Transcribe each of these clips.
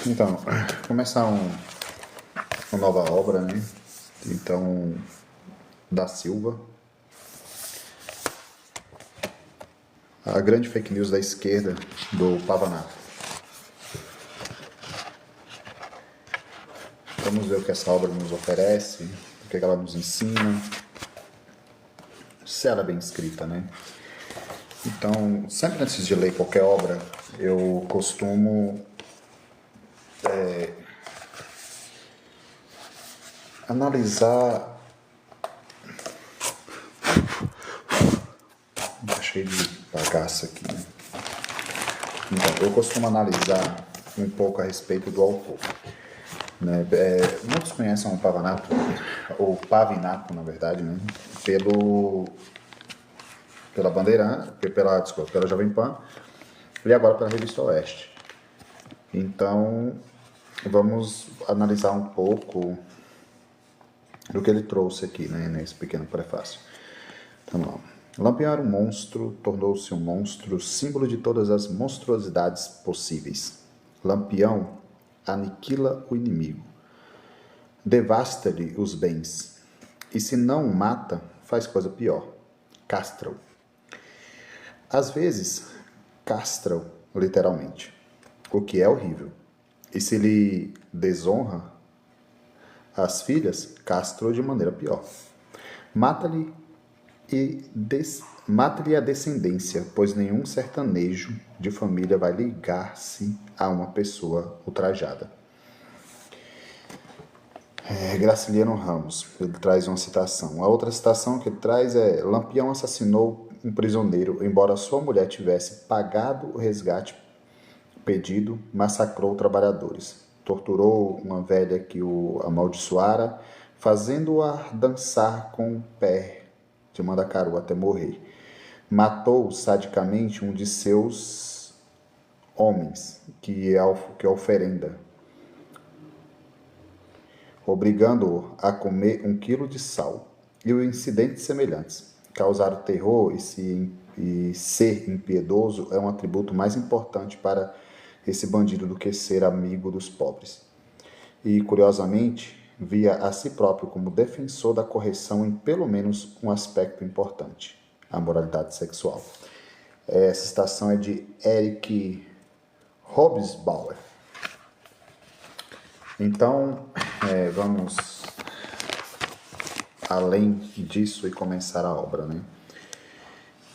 Então, começar uma nova obra, né? Então, da Silva. A grande fake news da esquerda do Pavanato. Vamos ver o que essa obra nos oferece, o que ela nos ensina, se ela é bem escrita, né? Então, sempre antes de ler qualquer obra, eu costumo analisar. Tá cheio de bagaça aqui, né? Então, eu costumo analisar um pouco a respeito do autor. Né? Muitos conhecem o Pavanato, ou Pavinato, na verdade, né? Pela Bandeirante, pela Jovem Pan e agora pela Revista Oeste. Então, vamos analisar um pouco do que ele trouxe aqui, né, nesse pequeno prefácio. Então, vamos lá. Lampião era um monstro, tornou-se um monstro, símbolo de todas as monstruosidades possíveis. Lampião aniquila o inimigo, devasta-lhe os bens, e se não o mata, faz coisa pior, castra-o. Às vezes, castra-o literalmente, o que é horrível. E se lhe desonra as filhas, castra-o de maneira pior. Mata-lhe a descendência, pois nenhum sertanejo de família vai ligar-se a uma pessoa ultrajada. Graciliano Ramos, ele traz uma citação. A outra citação que ele traz é: Lampião assassinou um prisioneiro, embora sua mulher tivesse pagado o resgate pedido, massacrou trabalhadores. Torturou uma velha que o amaldiçoara, fazendo-a dançar com o pé de Mandacaru até morrer. Matou sadicamente um de seus homens, que oferenda, obrigando-o a comer 1 quilo de sal. E os incidentes semelhantes. Causar terror e ser impiedoso é um atributo mais importante para esse bandido do que ser amigo dos pobres. E, curiosamente, via a si próprio como defensor da correção em pelo menos um aspecto importante, a moralidade sexual. Essa citação é de Eric Hobsbawm. Então, vamos além disso e começar a obra, né?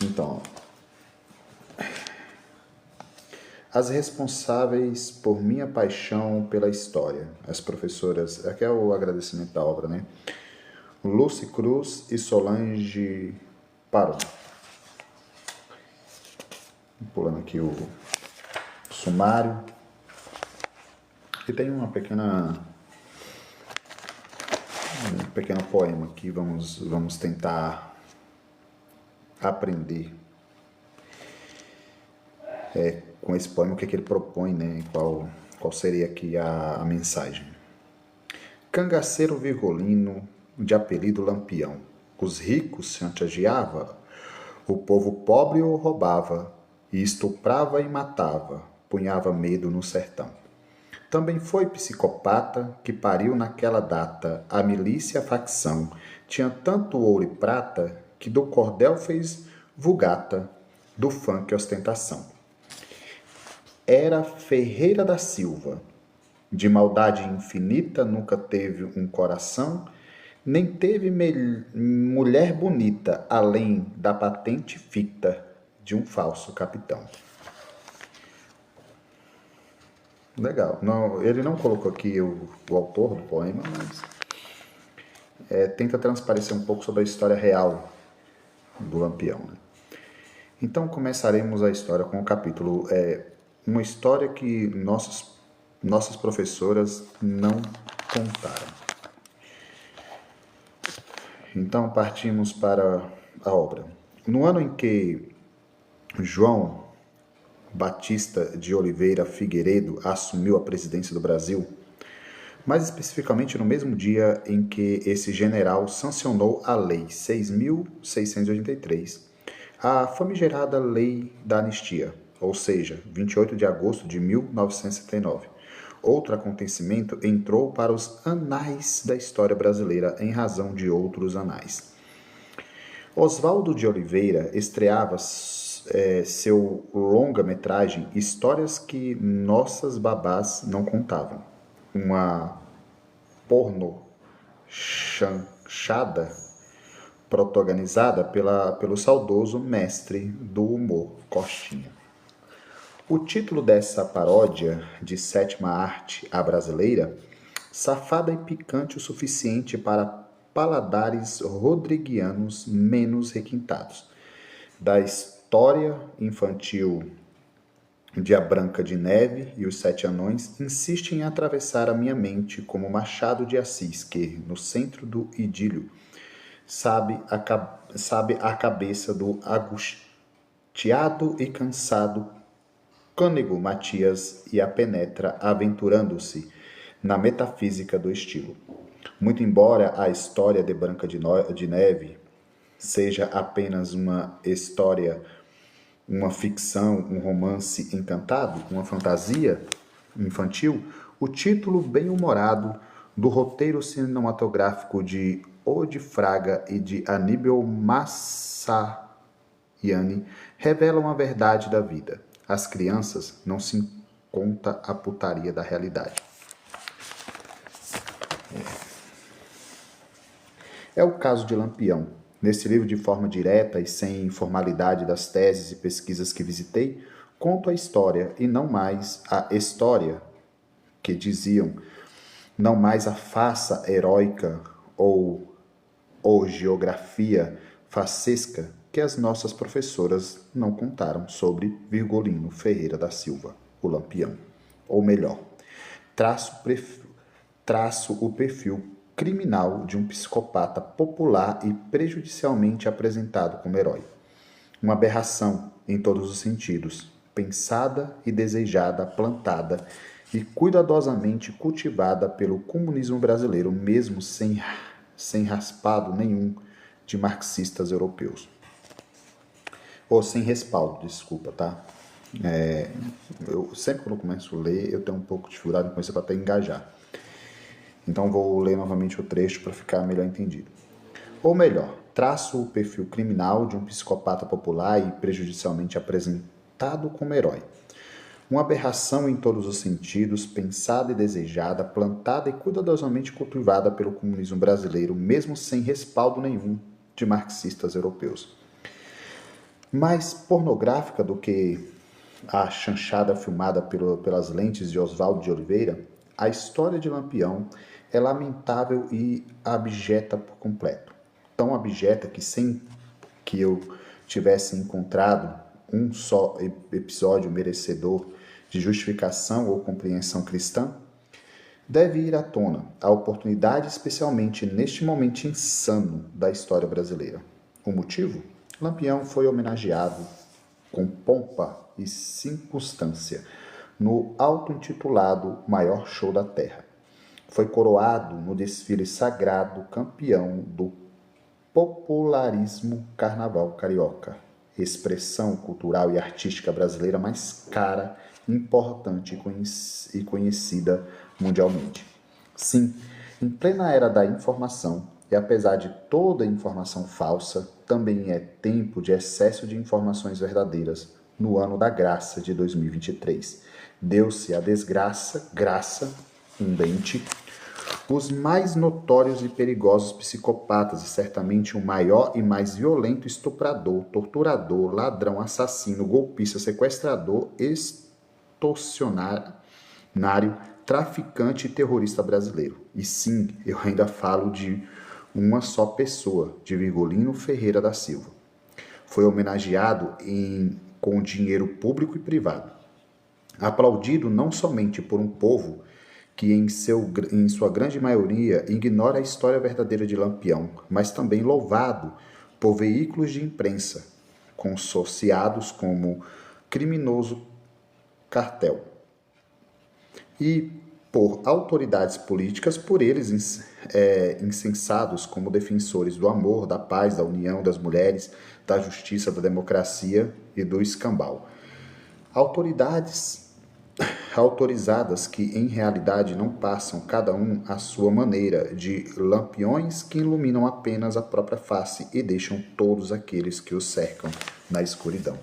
Então, as responsáveis por minha paixão pela história, as professoras, aqui é o agradecimento da obra, né? Lucy Cruz e Solange Paron. Pulando aqui o sumário. E tem um pequeno poema aqui, vamos tentar aprender com esse poema o que ele propõe, né? Qual seria aqui a mensagem. Cangaceiro virgolino, de apelido Lampião, os ricos chantageava, o povo pobre o roubava, e estuprava e matava, punhava medo no sertão. Também foi psicopata que pariu naquela data a milícia e a facção. Tinha tanto ouro e prata que do cordel fez vulgata, do funk ostentação. Era Ferreira da Silva, de maldade infinita, nunca teve um coração, nem teve mulher bonita, além da patente ficta de um falso capitão. Legal. Não, ele não colocou aqui o autor do poema, mas tenta transparecer um pouco sobre a história real do Lampião. Né? Então começaremos a história com o capítulo uma história que nossas professoras não contaram. Então partimos para a obra. No ano em que João Batista de Oliveira Figueiredo assumiu a presidência do Brasil, mais especificamente no mesmo dia em que esse general sancionou a Lei 6.683, a famigerada Lei da Anistia, ou seja, 28 de agosto de 1979, outro acontecimento entrou para os anais da história brasileira em razão de outros anais. Oswaldo de Oliveira estreava seu longa-metragem Histórias que Nossas Babás Não Contavam, uma porno chanchada protagonizada pelo saudoso mestre do humor Costinha. O título dessa paródia de sétima arte à brasileira, safada e picante o suficiente para paladares rodriguianos menos requintados, da história infantil de A Branca de Neve e os Sete Anões, insiste em atravessar a minha mente como Machado de Assis, que, no centro do idílio, sabe a cabeça do angustiado e cansado Cônego Matias e a penetra aventurando-se na metafísica do estilo. Muito embora a história de Branca de Neve seja apenas uma história, uma ficção, um romance encantado, uma fantasia infantil, o título bem-humorado do roteiro cinematográfico de Ode Fraga e de Aníbal Massaiani revela uma verdade da vida. As crianças não se conta a putaria da realidade. É o caso de Lampião. Nesse livro, de forma direta e sem formalidade das teses e pesquisas que visitei, conto a história e não mais a história que diziam, não mais a faça heróica ou geografia facesca que as nossas professoras não contaram sobre Virgolino Ferreira da Silva, o Lampião. Ou melhor, traço o perfil criminal de um psicopata popular e prejudicialmente apresentado como herói. Uma aberração em todos os sentidos, pensada e desejada, plantada e cuidadosamente cultivada pelo comunismo brasileiro, mesmo sem raspado nenhum de marxistas europeus. Ou sem respaldo, desculpa, tá? Eu sempre quando eu começo a ler, eu tenho um pouco de dificuldade com isso para até engajar. Então vou ler novamente o trecho para ficar melhor entendido. Ou melhor, traço o perfil criminal de um psicopata popular e prejudicialmente apresentado como herói. Uma aberração em todos os sentidos, pensada e desejada, plantada e cuidadosamente cultivada pelo comunismo brasileiro, mesmo sem respaldo nenhum de marxistas europeus. Mais pornográfica do que a chanchada filmada pelas lentes de Oswaldo de Oliveira, a história de Lampião é lamentável e abjeta por completo. Tão abjeta que sem que eu tivesse encontrado um só episódio merecedor de justificação ou compreensão cristã, deve ir à tona a oportunidade, especialmente neste momento insano da história brasileira. O motivo? Lampião foi homenageado com pompa e circunstância no auto-intitulado maior show da Terra. Foi coroado no desfile sagrado campeão do popularismo carnaval carioca, expressão cultural e artística brasileira mais cara, importante e conhecida mundialmente. Sim, em plena era da informação, e apesar de toda informação falsa, também é tempo de excesso de informações verdadeiras no ano da graça de 2023. Deu-se a desgraça, graça, um dente, os mais notórios e perigosos psicopatas e certamente o maior e mais violento estuprador, torturador, ladrão, assassino, golpista, sequestrador, extorsionário, traficante e terrorista brasileiro. E sim, eu ainda falo de uma só pessoa, de Virgolino Ferreira da Silva. Foi homenageado com dinheiro público e privado. Aplaudido não somente por um povo que em sua grande maioria ignora a história verdadeira de Lampião, mas também louvado por veículos de imprensa consorciados como criminoso cartel e por autoridades políticas, por eles incensados como defensores do amor, da paz, da união das mulheres, da justiça, da democracia e do escambau. Autoridades autorizadas que em realidade não passam cada um à sua maneira de lampiões que iluminam apenas a própria face e deixam todos aqueles que os cercam na escuridão.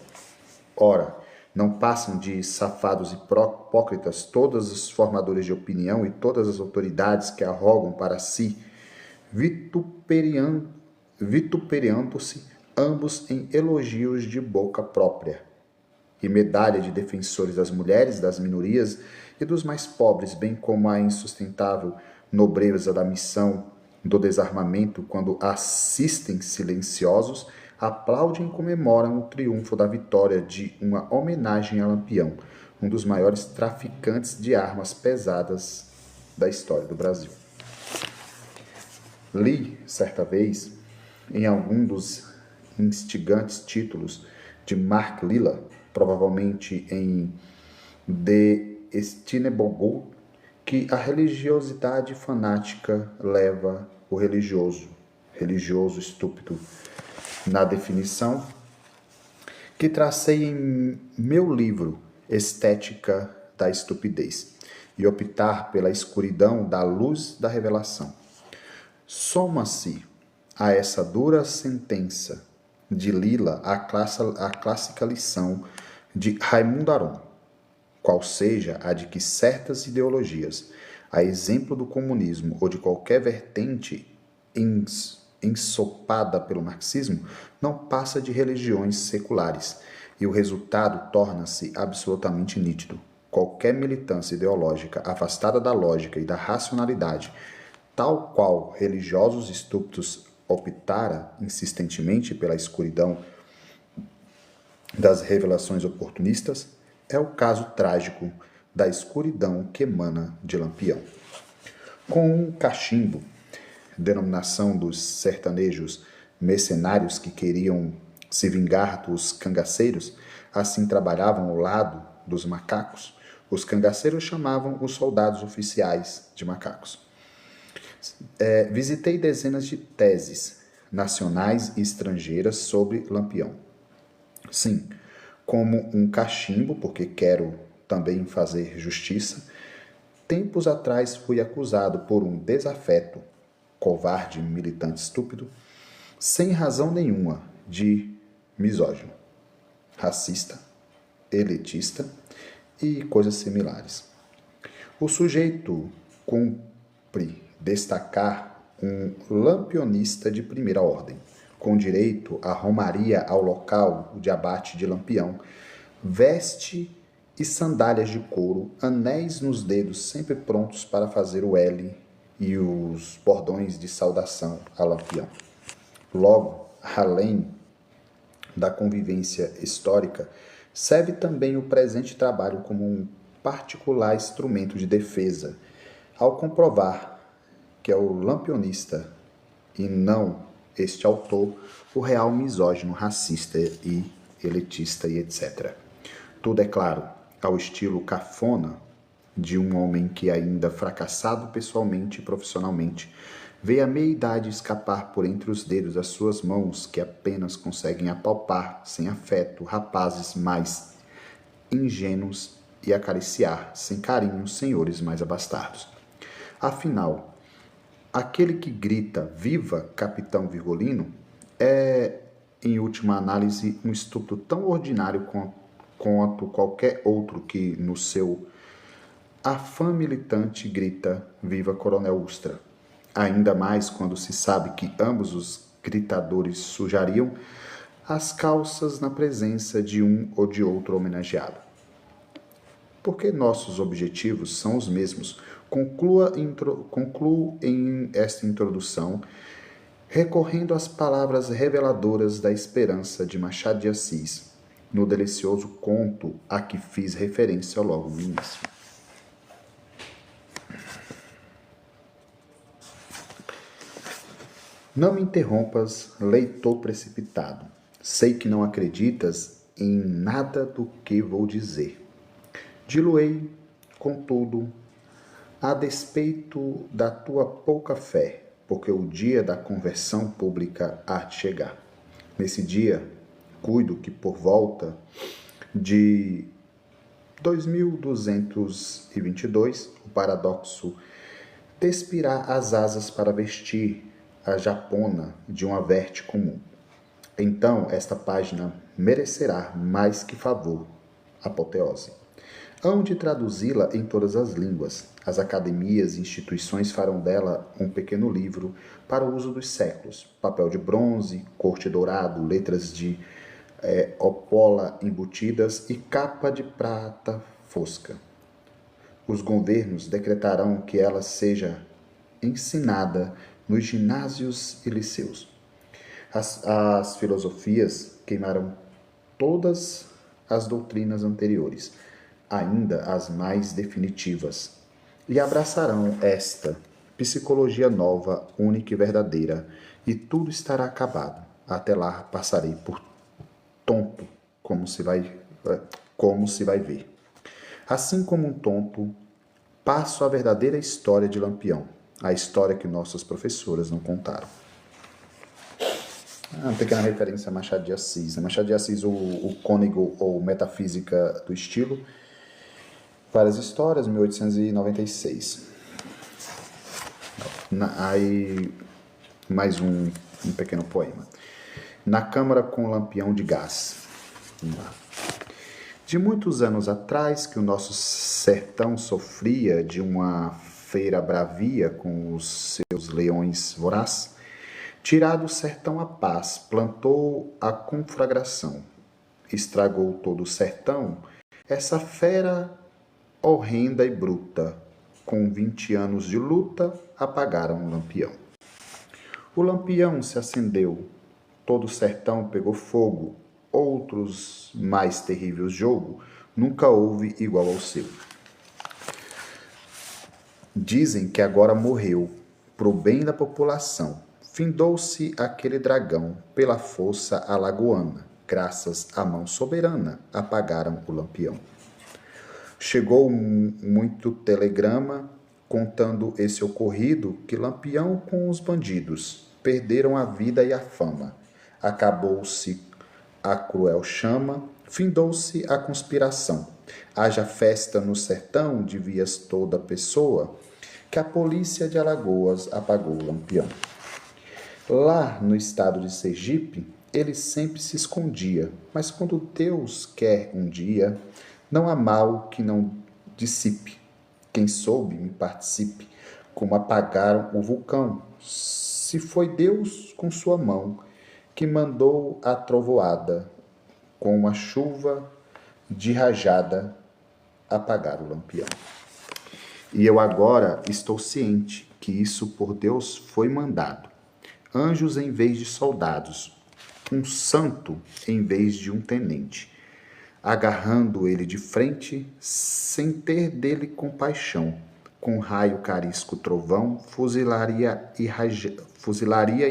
Ora, não passam de safados hipócritas todos os formadores de opinião e todas as autoridades que arrogam para si, vituperando-se ambos em elogios de boca própria, e medalha de defensores das mulheres, das minorias e dos mais pobres, bem como a insustentável nobreza da missão do desarmamento, quando assistem silenciosos, aplaudem e comemoram o triunfo da vitória de uma homenagem a Lampião, um dos maiores traficantes de armas pesadas da história do Brasil. Li, certa vez, em algum dos instigantes títulos de Mark Lilla, provavelmente em The Estimable Gold, que a religiosidade fanática leva o religioso estúpido, na definição que tracei em meu livro Estética da Estupidez, e optar pela escuridão da luz da revelação. Soma-se a essa dura sentença de Lilla a clássica lição de Raimundo Aron, qual seja a de que certas ideologias, a exemplo do comunismo ou de qualquer vertente ensopada pelo marxismo, não passa de religiões seculares, e o resultado torna-se absolutamente nítido. Qualquer militância ideológica afastada da lógica e da racionalidade, tal qual religiosos estúpidos optara insistentemente pela escuridão das revelações oportunistas, é o caso trágico da escuridão que emana de Lampião. Com um cachimbo, denominação dos sertanejos mercenários que queriam se vingar dos cangaceiros, assim trabalhavam ao lado dos macacos, os cangaceiros chamavam os soldados oficiais de macacos. Visitei dezenas de teses nacionais e estrangeiras sobre Lampião. Sim, como um cachimbo, porque quero também fazer justiça, tempos atrás fui acusado por um desafeto, covarde, militante estúpido, sem razão nenhuma, de misógino, racista, elitista e coisas similares. O sujeito cumpre destacar um lampionista de primeira ordem, com direito à romaria ao local de abate de Lampião, veste e sandálias de couro, anéis nos dedos sempre prontos para fazer o L e os bordões de saudação a Lampião. Logo, além da convivência histórica, serve também o presente trabalho como um particular instrumento de defesa, ao comprovar que é o lampionista e não este autor o real misógino, racista e elitista e etc. Tudo, é claro, ao estilo cafona de um homem que, ainda fracassado pessoalmente e profissionalmente, vê a meia-idade escapar por entre os dedos das suas mãos, que apenas conseguem apalpar, sem afeto, rapazes mais ingênuos e acariciar, sem carinho, senhores mais abastados. Afinal, aquele que grita "Viva, Capitão Virgolino" é, em última análise, um estúpido tão ordinário quanto qualquer outro que, no seu afã militante, grita "Viva, Coronel Ustra", ainda mais quando se sabe que ambos os gritadores sujariam as calças na presença de um ou de outro homenageado. Porque nossos objetivos são os mesmos, concluo em esta introdução recorrendo às palavras reveladoras da esperança de Machado de Assis, no delicioso conto a que fiz referência logo no início. Não me interrompas, leitor precipitado. Sei que não acreditas em nada do que vou dizer. Diluei, contudo, a despeito da tua pouca fé, porque o dia da conversão pública há de chegar. Nesse dia, cuido que por volta de 2222, o paradoxo despirá as asas para vestir a japona de uma verte comum. Então, esta página merecerá mais que favor, apoteose. Hão de traduzi-la em todas as línguas. As academias e instituições farão dela um pequeno livro para o uso dos séculos. Papel de bronze, corte dourado, letras de opola embutidas e capa de prata fosca. Os governos decretarão que ela seja ensinada nos ginásios e liceus. As filosofias queimarão todas as doutrinas anteriores, ainda as mais definitivas, e abraçarão esta psicologia nova, única e verdadeira, e tudo estará acabado. Até lá passarei por tonto, como se vai ver. Assim como um tonto, passo a verdadeira história de Lampião, a história que nossas professoras não contaram. Uma pequena referência a Machado de Assis. Machado de Assis, o cônego ou metafísica do estilo. Várias histórias, 1896. Aí, mais um pequeno poema. Na Câmara com Lampião de Gás. Vamos lá. De muitos anos atrás, que o nosso sertão sofria de uma feira bravia com os seus leões voraz, tirado o sertão a paz, plantou a conflagração. Estragou todo o sertão, essa fera horrenda e bruta. Com 20 anos de luta, apagaram o Lampião. O Lampião se acendeu, todo o sertão pegou fogo, outros mais terríveis jogo, nunca houve igual ao seu. Dizem que agora morreu, pro bem da população. Findou-se aquele dragão, pela força alagoana, graças à mão soberana, apagaram o Lampião. Chegou muito telegrama contando esse ocorrido, que Lampião com os bandidos perderam a vida e a fama. Acabou-se a cruel chama, findou-se a conspiração. Haja festa no sertão, devias toda pessoa, que a polícia de Alagoas apagou o Lampião. Lá no estado de Sergipe, ele sempre se escondia, mas quando Deus quer um dia, não há mal que não dissipe. Quem soube, me participe, como apagaram o vulcão. Se foi Deus com sua mão que mandou a trovoada, com uma chuva de rajada, apagar o Lampião. E eu agora estou ciente que isso por Deus foi mandado. Anjos em vez de soldados, um santo em vez de um tenente, agarrando ele de frente, sem ter dele compaixão, com raio, carisco, trovão, fuzilaria e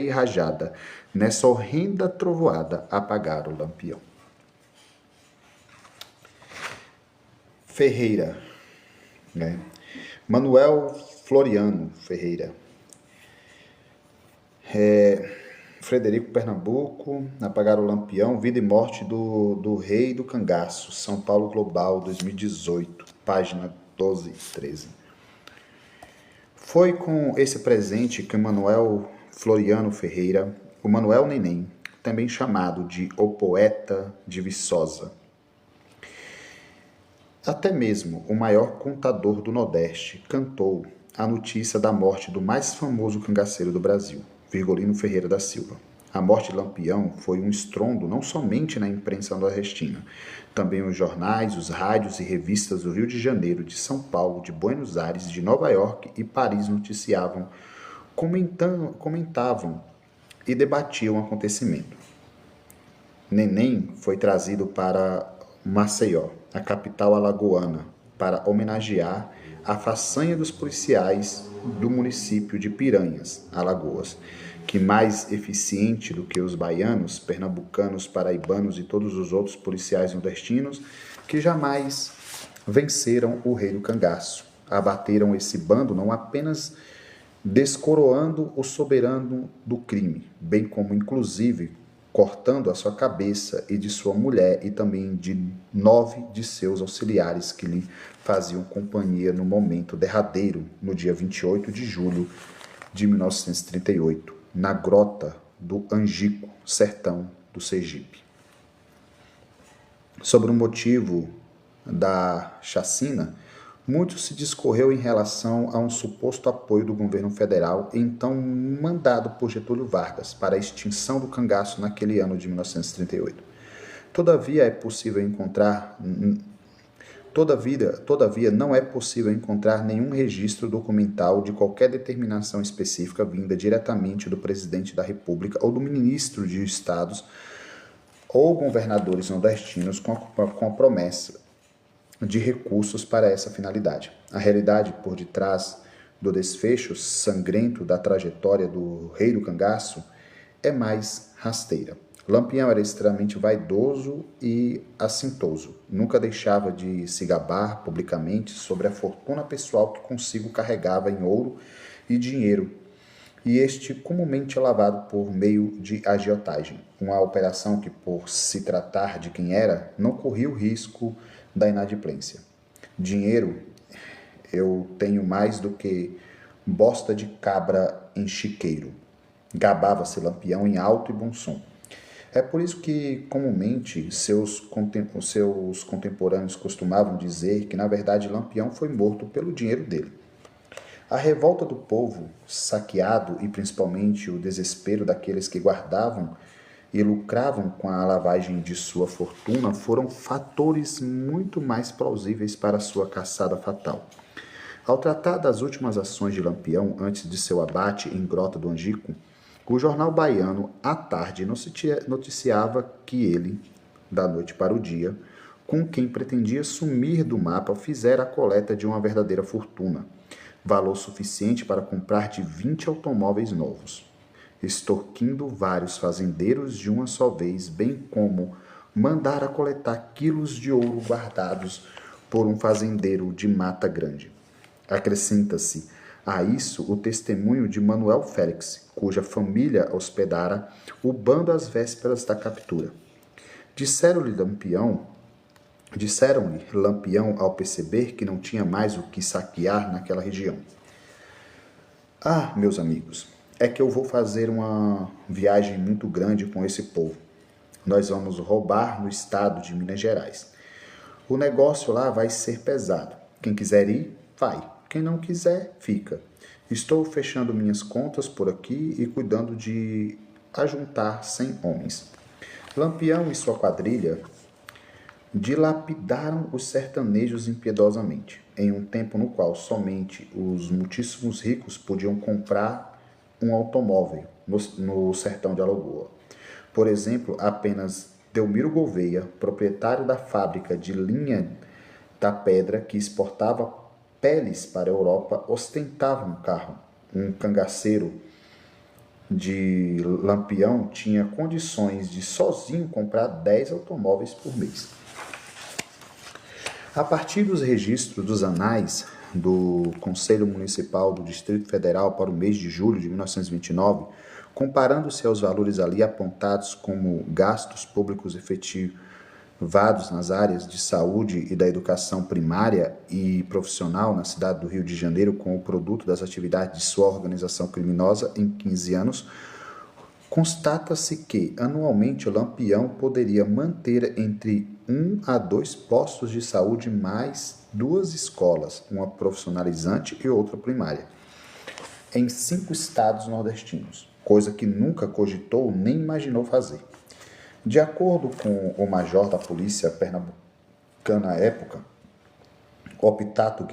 rajada, nessa horrenda trovoada, apagaram o Lampião. Ferreira, né? Manuel Floriano Ferreira. Frederico Pernambuco, apagaram o Lampião, vida e morte do rei do cangaço, São Paulo Global, 2018, página 12 e 13. Foi com esse presente que Manuel Floriano Ferreira, o Manuel Neném, também chamado de o Poeta de Viçosa, até mesmo o maior contador do Nordeste, cantou a notícia da morte do mais famoso cangaceiro do Brasil, Virgolino Ferreira da Silva. A morte de Lampião foi um estrondo não somente na imprensa nordestina, também os jornais, os rádios e revistas do Rio de Janeiro, de São Paulo, de Buenos Aires, de Nova York e Paris noticiavam, comentavam e debatiam o acontecimento. Neném foi trazido para Maceió, a capital alagoana, para homenagear a façanha dos policiais do município de Piranhas, Alagoas, que mais eficiente do que os baianos, pernambucanos, paraibanos e todos os outros policiais nordestinos que jamais venceram o rei do cangaço. Abateram esse bando não apenas descoroando o soberano do crime, bem como, inclusive, cortando a sua cabeça e de sua mulher e também de 9 de seus auxiliares que lhe faziam companhia no momento derradeiro, no dia 28 de julho de 1938, na grota do Angico, sertão do Sergipe. Sobre o motivo da chacina, muito se discorreu em relação a um suposto apoio do governo federal, então mandado por Getúlio Vargas, para a extinção do cangaço naquele ano de 1938. Todavia, não é possível encontrar nenhum registro documental de qualquer determinação específica vinda diretamente do presidente da República ou do ministro de Estados ou governadores nordestinos com a promessa de recursos para essa finalidade. A realidade por detrás do desfecho sangrento da trajetória do rei do cangaço é mais rasteira. Lampião era extremamente vaidoso e assintoso. Nunca deixava de se gabar publicamente sobre a fortuna pessoal que consigo carregava em ouro e dinheiro, e este comumente é lavado por meio de agiotagem, uma operação que, por se tratar de quem era, não corria o risco da inadimplência. Dinheiro eu tenho mais do que bosta de cabra em chiqueiro. Gabava-se Lampião em alto e bom som. É por isso que, comumente, seus contemporâneos costumavam dizer que, na verdade, Lampião foi morto pelo dinheiro dele. A revolta do povo saqueado e, principalmente, o desespero daqueles que guardavam e lucravam com a lavagem de sua fortuna foram fatores muito mais plausíveis para sua caçada fatal. Ao tratar das últimas ações de Lampião antes de seu abate em Grota do Angico, o jornal baiano, à tarde, noticiava que ele, da noite para o dia, com quem pretendia sumir do mapa, fizera a coleta de uma verdadeira fortuna, valor suficiente para comprar de 20 automóveis novos, extorquindo vários fazendeiros de uma só vez, bem como mandara coletar quilos de ouro guardados por um fazendeiro de Mata Grande. Acrescenta-se a isso o testemunho de Manuel Félix, cuja família hospedara o bando às vésperas da captura. Disseram-lhe Lampião ao perceber que não tinha mais o que saquear naquela região. Ah, meus amigos, é que eu vou fazer uma viagem muito grande com esse povo. Nós vamos roubar no estado de Minas Gerais. O negócio lá vai ser pesado. Quem quiser ir, vai. Quem não quiser, fica. Estou fechando minhas contas por aqui e cuidando de ajuntar 100 homens. Lampião e sua quadrilha dilapidaram os sertanejos impiedosamente, em um tempo no qual somente os muitíssimos ricos podiam comprar um automóvel no sertão de Alagoa. Por exemplo, apenas Delmiro Gouveia, proprietário da fábrica de linha da pedra que exportava peles para a Europa, ostentava um carro. Um cangaceiro de Lampião tinha condições de sozinho comprar 10 automóveis por mês. A partir dos registros dos anais do Conselho Municipal do Distrito Federal para o mês de julho de 1929, comparando-se aos valores ali apontados como gastos públicos efetivados nas áreas de saúde e da educação primária e profissional na cidade do Rio de Janeiro com o produto das atividades de sua organização criminosa em 15 anos, constata-se que, anualmente, o Lampião poderia manter entre 1 a 2 postos de saúde mais 2 escolas, uma profissionalizante e outra primária, em 5 estados nordestinos, coisa que nunca cogitou nem imaginou fazer. De acordo com o major da polícia pernambucana à época, Optato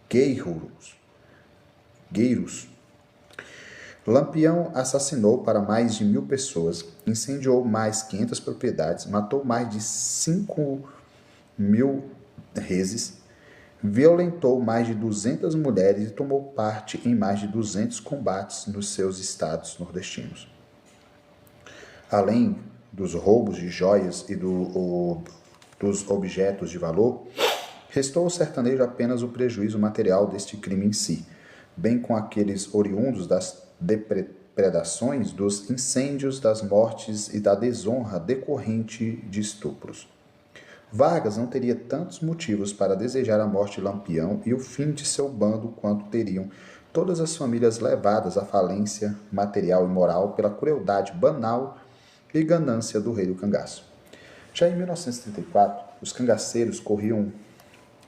Gueiros, Lampião assassinou para mais de 1.000 pessoas, incendiou mais 500 propriedades, matou mais de 5.000 reses, violentou mais de 200 mulheres e tomou parte em mais de 200 combates nos seus estados nordestinos. Além dos roubos de joias e dos objetos de valor, restou ao sertanejo apenas o prejuízo material deste crime em si, bem com aqueles oriundos das depredações, dos incêndios, das mortes e da desonra decorrente de estupros. Vargas não teria tantos motivos para desejar a morte de Lampião e o fim de seu bando quanto teriam todas as famílias levadas à falência material e moral pela crueldade banal e ganância do rei do cangaço. Já em 1934, os cangaceiros corriam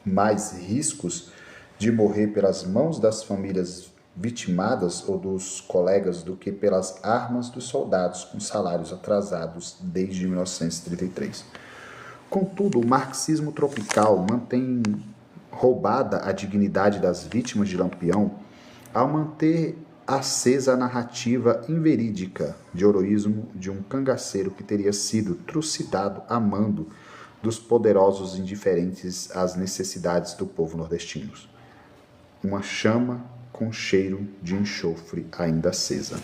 mais riscos de morrer pelas mãos das famílias vitimadas ou dos colegas do que pelas armas dos soldados com salários atrasados desde 1933. Contudo, o marxismo tropical mantém roubada a dignidade das vítimas de Lampião ao manter acesa a narrativa inverídica de heroísmo de um cangaceiro que teria sido trucidado a mando dos poderosos indiferentes às necessidades do povo nordestino. Uma chama com cheiro de enxofre ainda acesa.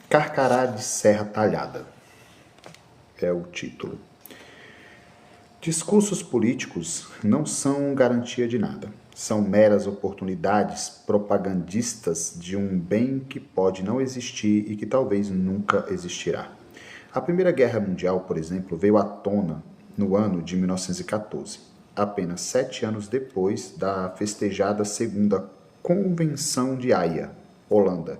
Carcará de Serra Talhada é o título. Discursos políticos não são garantia de nada. São meras oportunidades propagandistas de um bem que pode não existir e que talvez nunca existirá. A Primeira Guerra Mundial, por exemplo, veio à tona no ano de 1914, apenas 7 anos depois da festejada Segunda Convenção de Haia, Holanda,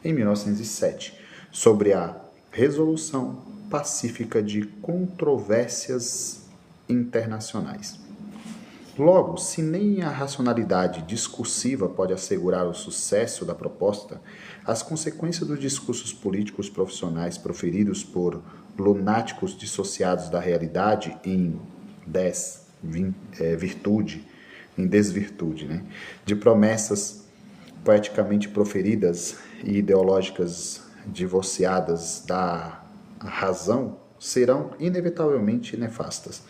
em 1907, sobre a resolução pacífica de controvérsias internacionais. Logo, se nem a racionalidade discursiva pode assegurar o sucesso da proposta, as consequências dos discursos políticos profissionais proferidos por lunáticos dissociados da realidade em desvirtude, de promessas poeticamente proferidas e ideológicas divorciadas da razão, serão inevitavelmente nefastas.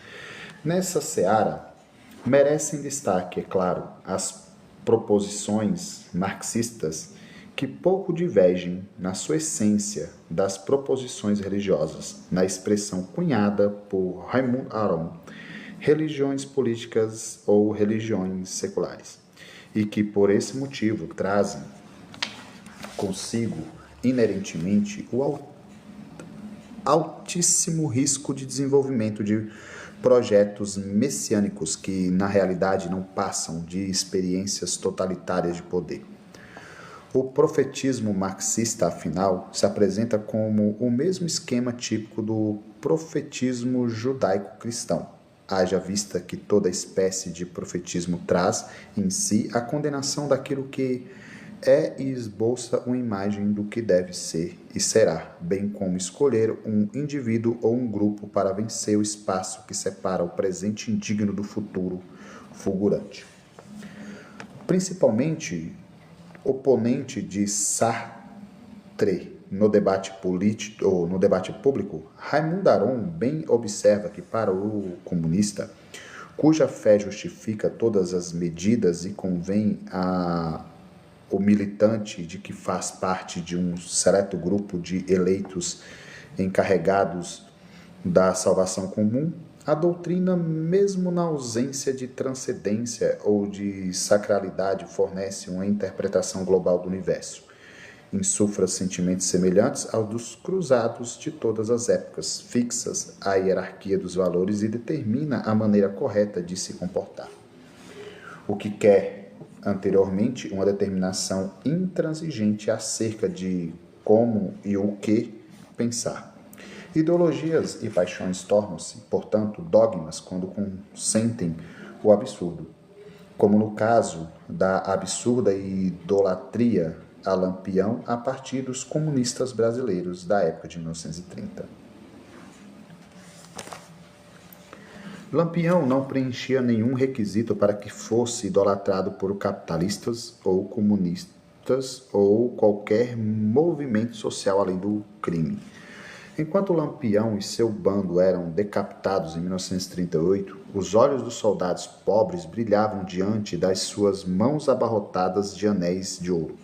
Nessa seara, merecem destaque, é claro, as proposições marxistas que pouco divergem na sua essência das proposições religiosas, na expressão cunhada por Raymond Aron, religiões políticas ou religiões seculares, e que por esse motivo trazem consigo inerentemente o altíssimo risco de desenvolvimento de projetos messiânicos que, na realidade, não passam de experiências totalitárias de poder. O profetismo marxista, afinal, se apresenta como o mesmo esquema típico do profetismo judaico-cristão, haja vista que toda espécie de profetismo traz em si a condenação daquilo que é e esboça uma imagem do que deve ser e será, bem como escolher um indivíduo ou um grupo para vencer o espaço que separa o presente indigno do futuro fulgurante. Principalmente oponente de Sartre no debate político ou no debate público, Raymond Aron bem observa que para o comunista, cuja fé justifica todas as medidas e convém o militante de que faz parte de um seleto grupo de eleitos encarregados da salvação comum, a doutrina, mesmo na ausência de transcendência ou de sacralidade, fornece uma interpretação global do universo. Insufla sentimentos semelhantes aos dos cruzados de todas as épocas, fixas a hierarquia dos valores e determina a maneira correta de se comportar. O que quer anteriormente uma determinação intransigente acerca de como e o que pensar. Ideologias e paixões tornam-se, portanto, dogmas quando consentem o absurdo, como no caso da absurda idolatria a Lampião a partir dos comunistas brasileiros da época de 1930. Lampião não preenchia nenhum requisito para que fosse idolatrado por capitalistas ou comunistas ou qualquer movimento social além do crime. Enquanto Lampião e seu bando eram decapitados em 1938, os olhos dos soldados pobres brilhavam diante das suas mãos abarrotadas de anéis de ouro.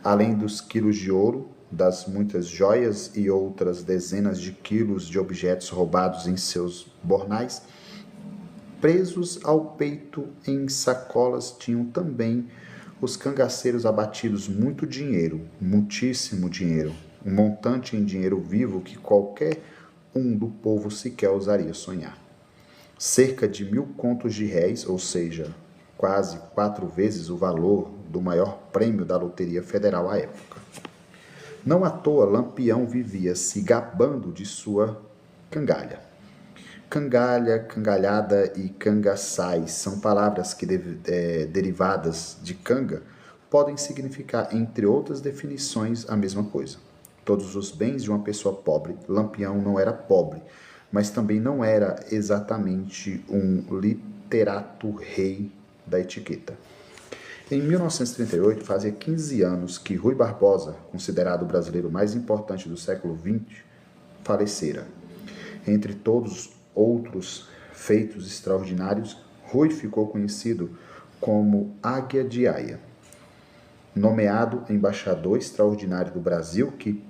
Além dos quilos de ouro, das muitas joias e outras dezenas de quilos de objetos roubados em seus bornais, Presos ao peito em sacolas tinham também os cangaceiros abatidos muito dinheiro, muitíssimo dinheiro, um montante em dinheiro vivo que qualquer um do povo sequer ousaria sonhar. Cerca de 1.000 contos de réis, ou seja, quase 4 vezes o valor do maior prêmio da Loteria Federal à época. Não à toa, Lampião vivia se gabando de sua cangalha. Cangalha, cangalhada e cangaçais são palavras que, derivadas de canga, podem significar, entre outras definições, a mesma coisa. Todos os bens de uma pessoa pobre, Lampião não era pobre, mas também não era exatamente um literato rei da etiqueta. Em 1938, fazia 15 anos que Rui Barbosa, considerado o brasileiro mais importante do século XX, falecera. Entre todos outros feitos extraordinários, Rui ficou conhecido como Águia de Aia. Nomeado embaixador extraordinário do Brasil, que,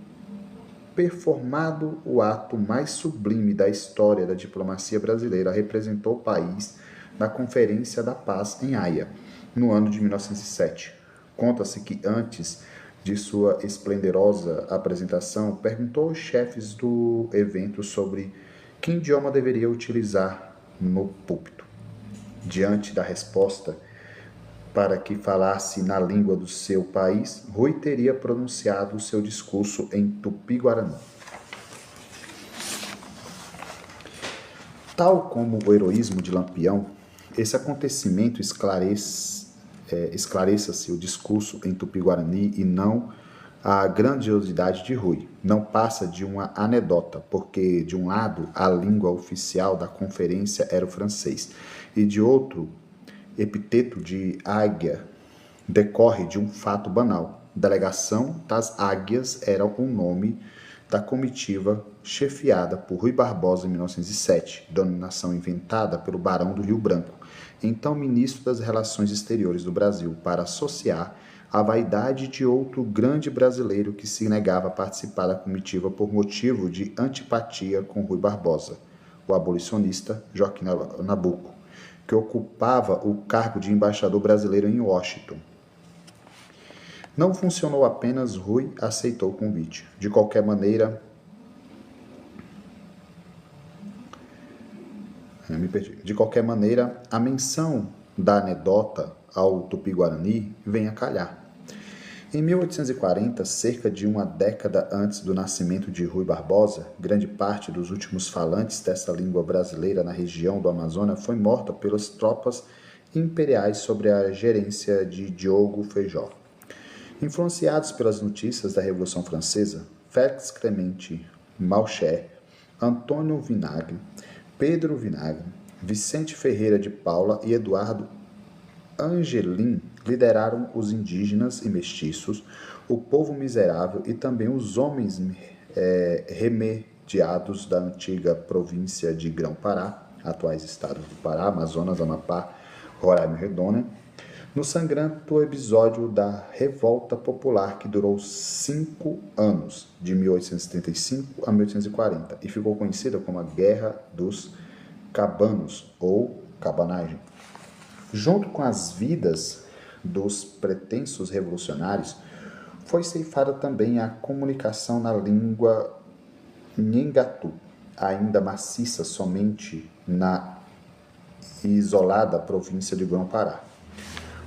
performado o ato mais sublime da história da diplomacia brasileira, representou o país na Conferência da Paz em Haia, no ano de 1907. Conta-se que antes de sua esplendorosa apresentação, perguntou aos chefes do evento sobre que idioma deveria utilizar no púlpito. Diante da resposta para que falasse na língua do seu país, Rui teria pronunciado seu discurso em Tupi-Guarani. Tal como o heroísmo de Lampião, esse acontecimento esclareça-se o discurso em Tupi-Guarani e não a grandiosidade de Rui. Não passa de uma anedota, porque, de um lado, a língua oficial da conferência era o francês, e de outro, epiteto de águia decorre de um fato banal. Delegação das Águias era o nome da comitiva chefiada por Rui Barbosa em 1907, denominação inventada pelo Barão do Rio Branco, então ministro das Relações Exteriores do Brasil, para associar a vaidade de outro grande brasileiro que se negava a participar da comitiva por motivo de antipatia com Rui Barbosa, o abolicionista Joaquim Nabuco, que ocupava o cargo de embaixador brasileiro em Washington. Não funcionou apenas, Rui aceitou o convite. De qualquer maneira, a menção da anedota ao Tupi-Guarani vem a calhar. Em 1840, cerca de uma década antes do nascimento de Rui Barbosa, grande parte dos últimos falantes dessa língua brasileira na região do Amazonas foi morta pelas tropas imperiais sob a gerência de Diogo Feijó. Influenciados pelas notícias da Revolução Francesa, Félix Clemente Malcher, Antônio Vinagre, Pedro Vinagre, Vicente Ferreira de Paula e Eduardo Angelim lideraram os indígenas e mestiços, o povo miserável e também os homens remediados da antiga província de Grão-Pará, atuais estados do Pará, Amazonas, Amapá, Roraima e Rondônia, no sangrento episódio da Revolta Popular, que durou 5 anos, de 1875 a 1840, e ficou conhecida como a Guerra dos Cabanos, ou Cabanagem. Junto com as vidas dos pretensos revolucionários, foi ceifada também a comunicação na língua Nhengatu, ainda maciça somente na isolada província de Grão-Pará,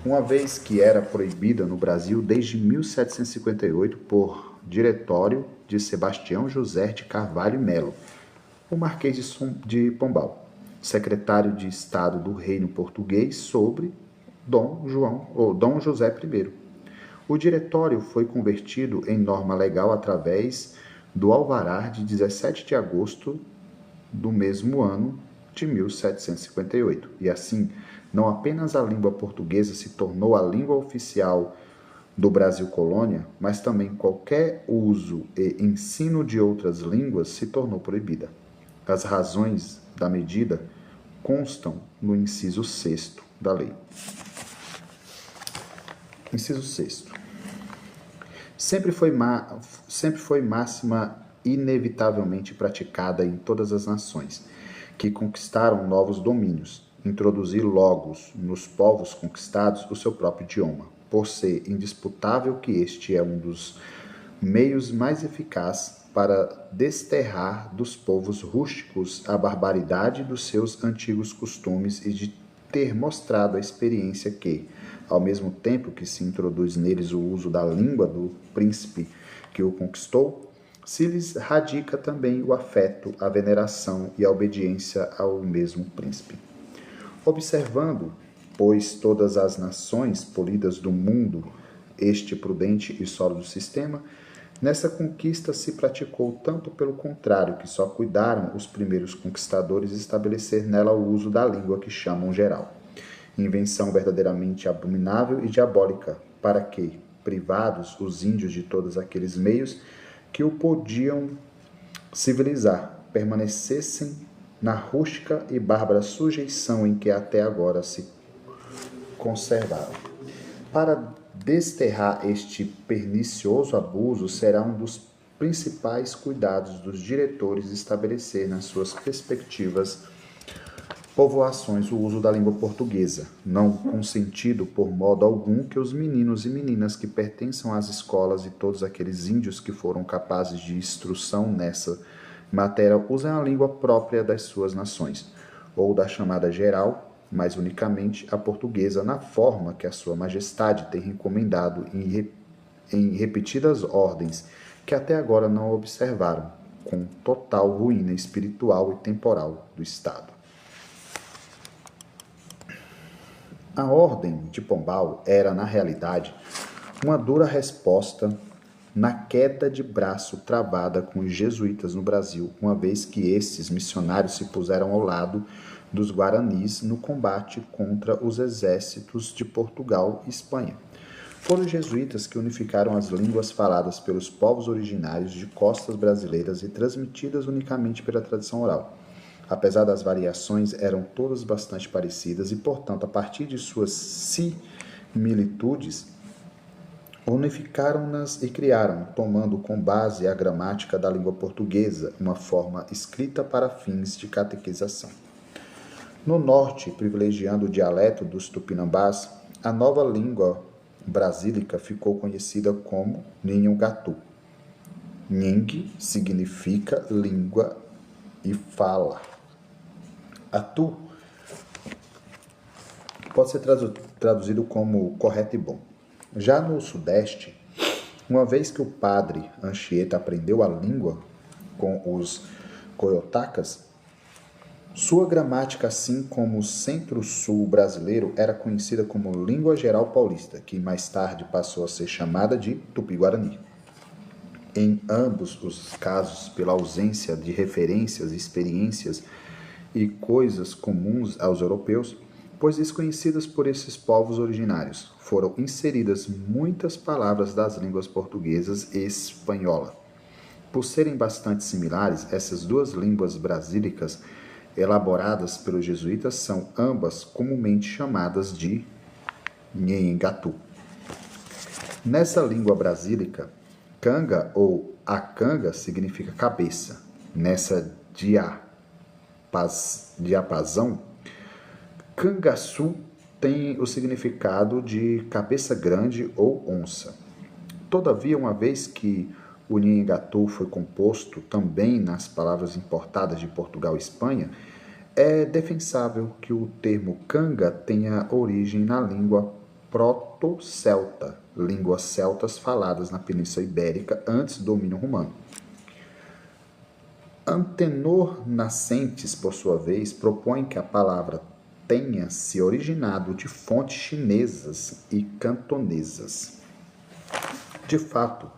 uma vez que era proibida no Brasil desde 1758 por diretório de Sebastião José de Carvalho Melo, o Marquês de Pombal, secretário de Estado do Reino Português sobre Dom José I. O diretório foi convertido em norma legal através do alvará de 17 de agosto do mesmo ano de 1758, e assim, não apenas a língua portuguesa se tornou a língua oficial do Brasil colônia, mas também qualquer uso e ensino de outras línguas se tornou proibida. As razões da medida constam no inciso 6º da lei. Inciso 6º. Sempre foi máxima inevitavelmente praticada em todas as nações que conquistaram novos domínios. introduzir logos nos povos conquistados o seu próprio idioma, por ser indisputável que este é um dos meios mais eficazes para desterrar dos povos rústicos a barbaridade dos seus antigos costumes e de ter mostrado a experiência que, ao mesmo tempo que se introduz neles o uso da língua do príncipe que o conquistou, se lhes radica também o afeto, a veneração e a obediência ao mesmo príncipe. Observando, pois, todas as nações polidas do mundo, este prudente e sólido sistema, nessa conquista se praticou tanto pelo contrário, que só cuidaram os primeiros conquistadores estabelecer nela o uso da língua que chamam geral. Invenção verdadeiramente abominável e diabólica, para que, privados os índios de todos aqueles meios que o podiam civilizar, permanecessem na rústica e bárbara sujeição em que até agora se conservaram. Para desterrar este pernicioso abuso, será um dos principais cuidados dos diretores estabelecer nas suas perspectivas povoações o uso da língua portuguesa, não consentido por modo algum que os meninos e meninas que pertençam às escolas e todos aqueles índios que foram capazes de instrução nessa matéria usem a língua própria das suas nações, ou da chamada geral, mas unicamente a portuguesa, na forma que a sua majestade tem recomendado em repetidas ordens, que até agora não observaram, com total ruína espiritual e temporal do Estado. A Ordem de Pombal era, na realidade, uma dura resposta na queda de braço travada com os jesuítas no Brasil, uma vez que esses missionários se puseram ao lado dos guaranis no combate contra os exércitos de Portugal e Espanha. Foram os jesuítas que unificaram as línguas faladas pelos povos originários de costas brasileiras e transmitidas unicamente pela tradição oral. Apesar das variações, eram todas bastante parecidas e, portanto, a partir de suas similitudes, unificaram-nas e criaram, tomando com base a gramática da língua portuguesa, uma forma escrita para fins de catequização. No norte, privilegiando o dialeto dos tupinambás, a nova língua brasílica ficou conhecida como Nhinhangatu. Nhing significa língua e fala. Atu pode ser traduzido como correto e bom. Já no sudeste, uma vez que o padre Anchieta aprendeu a língua com os coiotacas, sua gramática, assim como o centro-sul brasileiro, era conhecida como língua geral paulista, que mais tarde passou a ser chamada de tupi-guarani. Em ambos os casos, pela ausência de referências, experiências e coisas comuns aos europeus, pois desconhecidas por esses povos originários, foram inseridas muitas palavras das línguas portuguesas e espanhola. Por serem bastante similares, essas duas línguas brasílicas, elaboradas pelos jesuítas, são ambas comumente chamadas de Nhinhangatu. Nessa língua brasílica, canga ou acanga significa cabeça. Nessa diapasão, cangaçu tem o significado de cabeça grande ou onça. Todavia, uma vez que o Nhinhangatu foi composto também nas palavras importadas de Portugal e Espanha, é defensável que o termo canga tenha origem na língua proto-celta, línguas celtas faladas na Península Ibérica antes do domínio romano. Antenor Nascentes, por sua vez, propõe que a palavra tenha se originado de fontes chinesas e cantonesas. De fato,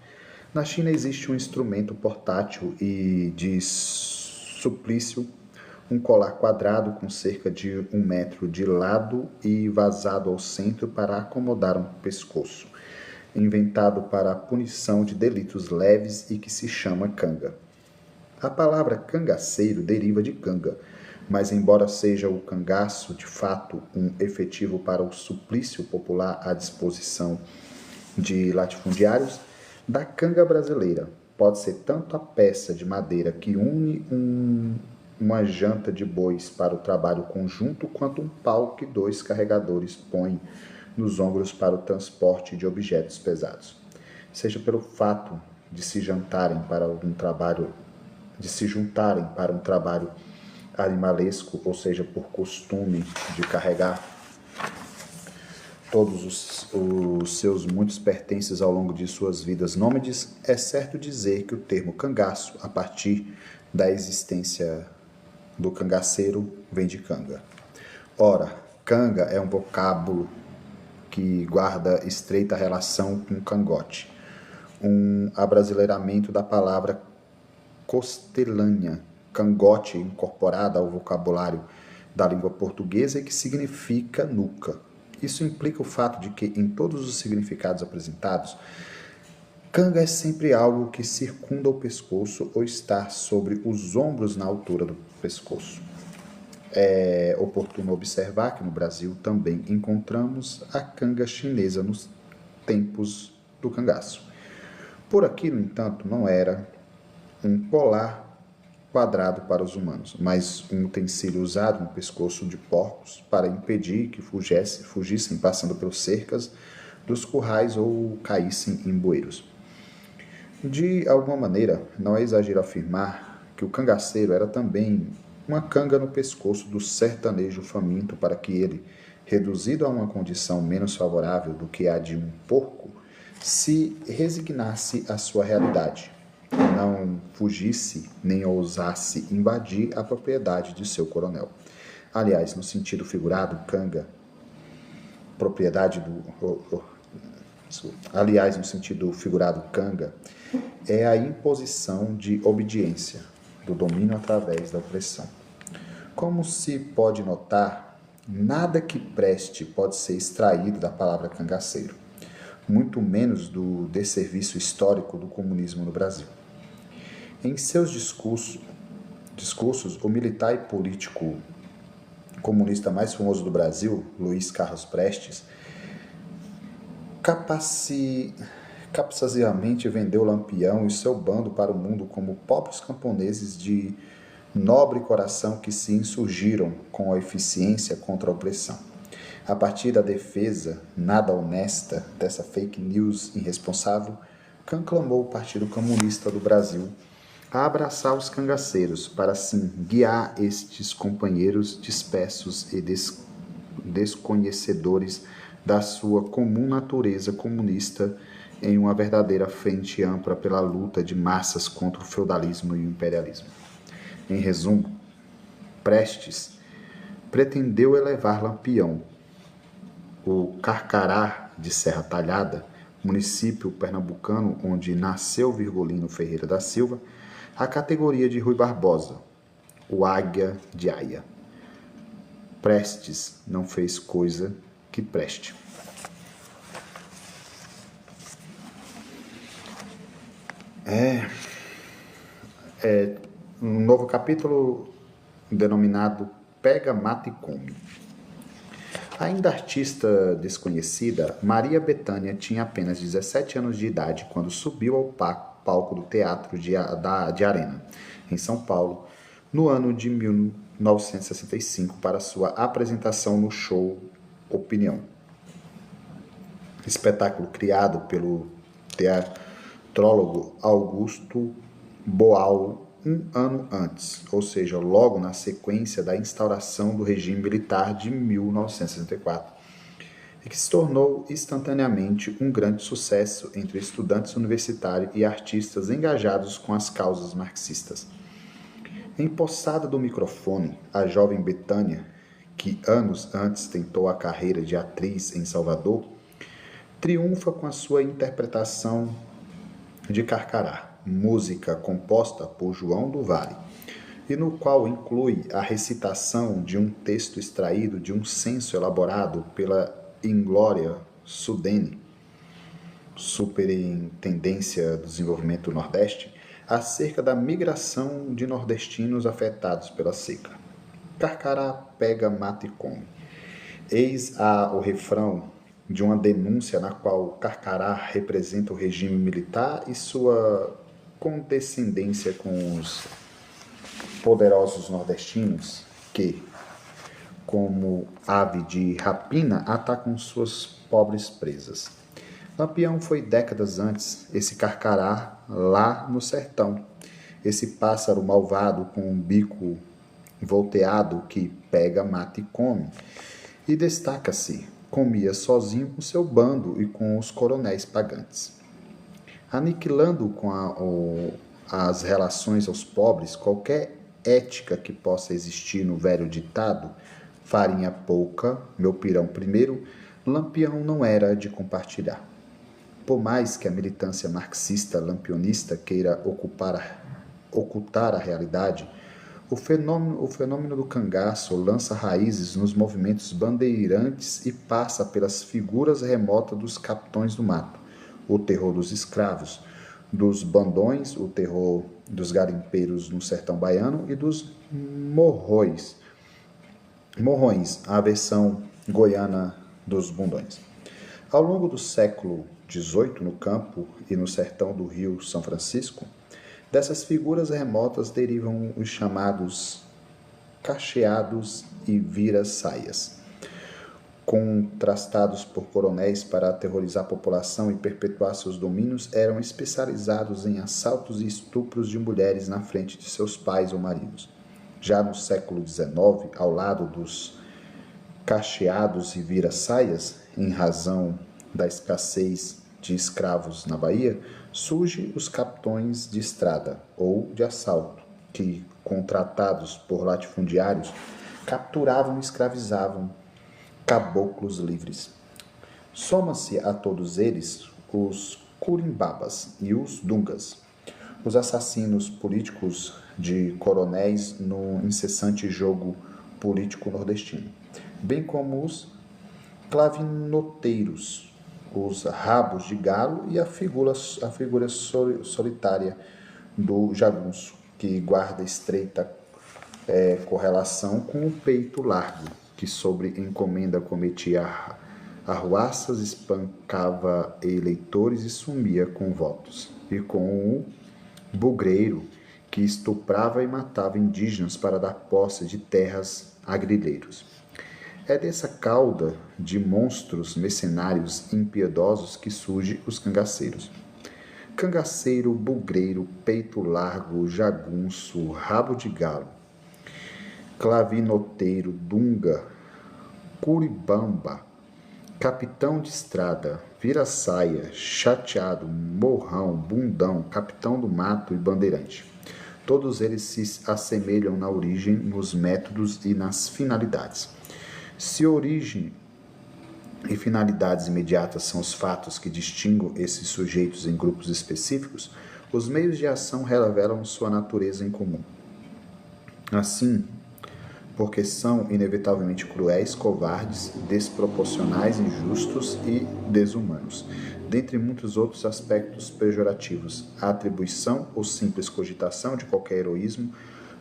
na China existe um instrumento portátil e de suplício, um colar quadrado com cerca de 1 metro de lado e vazado ao centro para acomodar um pescoço, inventado para a punição de delitos leves e que se chama canga. A palavra cangaceiro deriva de canga, mas embora seja o cangaço de fato um efetivo para o suplício popular à disposição de latifundiários, da canga brasileira pode ser tanto a peça de madeira que une uma janta de bois para o trabalho conjunto, quanto um pau que dois carregadores põem nos ombros para o transporte de objetos pesados. Seja pelo fato de se juntarem para um trabalho animalesco, ou seja, por costume de carregar todos os seus muitos pertences ao longo de suas vidas nômades, é certo dizer que o termo cangaço, a partir da existência do cangaceiro, vem de canga. Ora, canga é um vocábulo que guarda estreita relação com cangote, um abrasileiramento da palavra costelânea, cangote, incorporada ao vocabulário da língua portuguesa e que significa nuca. Isso implica o fato de que, em todos os significados apresentados, canga é sempre algo que circunda o pescoço ou está sobre os ombros na altura do pescoço. É oportuno observar que no Brasil também encontramos a canga chinesa nos tempos do cangaço. Por aqui, no entanto, não era um colar quadrado para os humanos, mas um utensílio usado no pescoço de porcos para impedir que fugissem passando pelas cercas dos currais ou caíssem em bueiros. De alguma maneira, não é exagero afirmar que o cangaceiro era também uma canga no pescoço do sertanejo faminto para que ele, reduzido a uma condição menos favorável do que a de um porco, se resignasse à sua realidade, não fugisse nem ousasse invadir a propriedade de seu coronel. Aliás, no sentido figurado, canga, no sentido figurado, canga, é a imposição de obediência, do domínio através da opressão. Como se pode notar, nada que preste pode ser extraído da palavra cangaceiro, muito menos do desserviço histórico do comunismo no Brasil. Em seus discursos, o militar e político comunista mais famoso do Brasil, Luiz Carlos Prestes, capciosamente vendeu Lampião e seu bando para o mundo como pobres camponeses de nobre coração que se insurgiram com a eficiência contra a opressão. A partir da defesa nada honesta dessa fake news irresponsável, conclamou o Partido Comunista do Brasil a abraçar os cangaceiros para assim guiar estes companheiros dispersos e desconhecedores da sua comum natureza comunista em uma verdadeira frente ampla pela luta de massas contra o feudalismo e o imperialismo. Em resumo, Prestes pretendeu elevar Lampião, o Carcará de Serra Talhada, município pernambucano onde nasceu Virgulino Ferreira da Silva, à categoria de Rui Barbosa, o Águia de Aia. Prestes não fez coisa que preste. Um novo capítulo denominado Pega, Mata e Come. Ainda artista desconhecida, Maria Bethânia tinha apenas 17 anos de idade quando subiu ao palco do Teatro de Arena, em São Paulo, no ano de 1965, para sua apresentação no show Opinião. Espetáculo criado pelo teatrólogo Augusto Boal um ano antes, ou seja, logo na sequência da instauração do regime militar de 1964, e que se tornou instantaneamente um grande sucesso entre estudantes universitários e artistas engajados com as causas marxistas. Empossada do microfone, a jovem Bethânia, que anos antes tentou a carreira de atriz em Salvador, triunfa com a sua interpretação de Carcará, música composta por João do Vale, e no qual inclui a recitação de um texto extraído de um censo elaborado pela Inglória Sudene, Superintendência do Desenvolvimento do Nordeste, acerca da migração de nordestinos afetados pela seca. Carcará pega, mata e come. Eis o refrão de uma denúncia na qual Carcará representa o regime militar e sua condescendência com os poderosos nordestinos que, como ave de rapina, atacam suas pobres presas. Lampião foi décadas antes esse carcará lá no sertão, esse pássaro malvado com um bico volteado que pega, mata e come. E destaca-se, comia sozinho com seu bando e com os coronéis pagantes. Aniquilando com as relações aos pobres qualquer ética que possa existir no velho ditado, farinha pouca, meu pirão primeiro, Lampião não era de compartilhar. Por mais que a militância marxista lampionista queira ocultar a realidade, o fenômeno do cangaço lança raízes nos movimentos bandeirantes e passa pelas figuras remotas dos capitões do mato, o terror dos escravos, dos bandões, o terror dos garimpeiros no sertão baiano e dos morrões, a versão goiana dos bundões. Ao longo do século XVIII, no campo e no sertão do Rio São Francisco, dessas figuras remotas derivam os chamados cacheados e vira-saias, contrastados por coronéis para aterrorizar a população e perpetuar seus domínios, eram especializados em assaltos e estupros de mulheres na frente de seus pais ou maridos. Já no século XIX, ao lado dos cacheados e vira-saias, em razão da escassez de escravos na Bahia, surgem os capitões de estrada ou de assalto, que, contratados por latifundiários, capturavam e escravizavam caboclos livres. Soma-se a todos eles os curimbabas e os dungas, os assassinos políticos de coronéis no incessante jogo político nordestino, bem como os clavinoteiros, os rabos de galo e a figura solitária do jagunço, que guarda estreita correlação com o peito largo, que sobre encomenda cometia arruaças, espancava eleitores e sumia com votos, e com o bugreiro, que estuprava e matava indígenas para dar posse de terras a grileiros. É dessa cauda de monstros mercenários impiedosos que surgem os cangaceiros. Cangaceiro, bugreiro, peito largo, jagunço, rabo de galo, clavinoteiro, dunga, curibamba, capitão de estrada, vira-saia, chateado, morrão, bundão, capitão do mato e bandeirante. Todos eles se assemelham na origem, nos métodos e nas finalidades. Se origem e finalidades imediatas são os fatos que distinguem esses sujeitos em grupos específicos, os meios de ação revelam sua natureza em comum. Assim, porque são inevitavelmente cruéis, covardes, desproporcionais, injustos e desumanos, dentre muitos outros aspectos pejorativos, a atribuição ou simples cogitação de qualquer heroísmo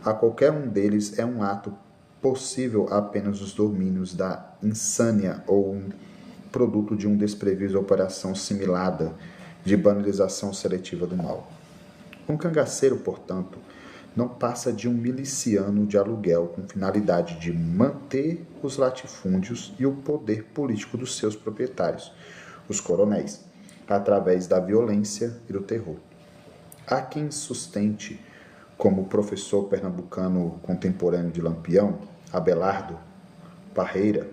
a qualquer um deles é um ato possível apenas nos domínios da insânia ou um produto de um desprevisto operação similada de banalização seletiva do mal. Um cangaceiro, portanto, não passa de um miliciano de aluguel com finalidade de manter os latifúndios e o poder político dos seus proprietários, os coronéis, através da violência e do terror. Há quem sustente, como o professor pernambucano contemporâneo de Lampião, Abelardo Parreira,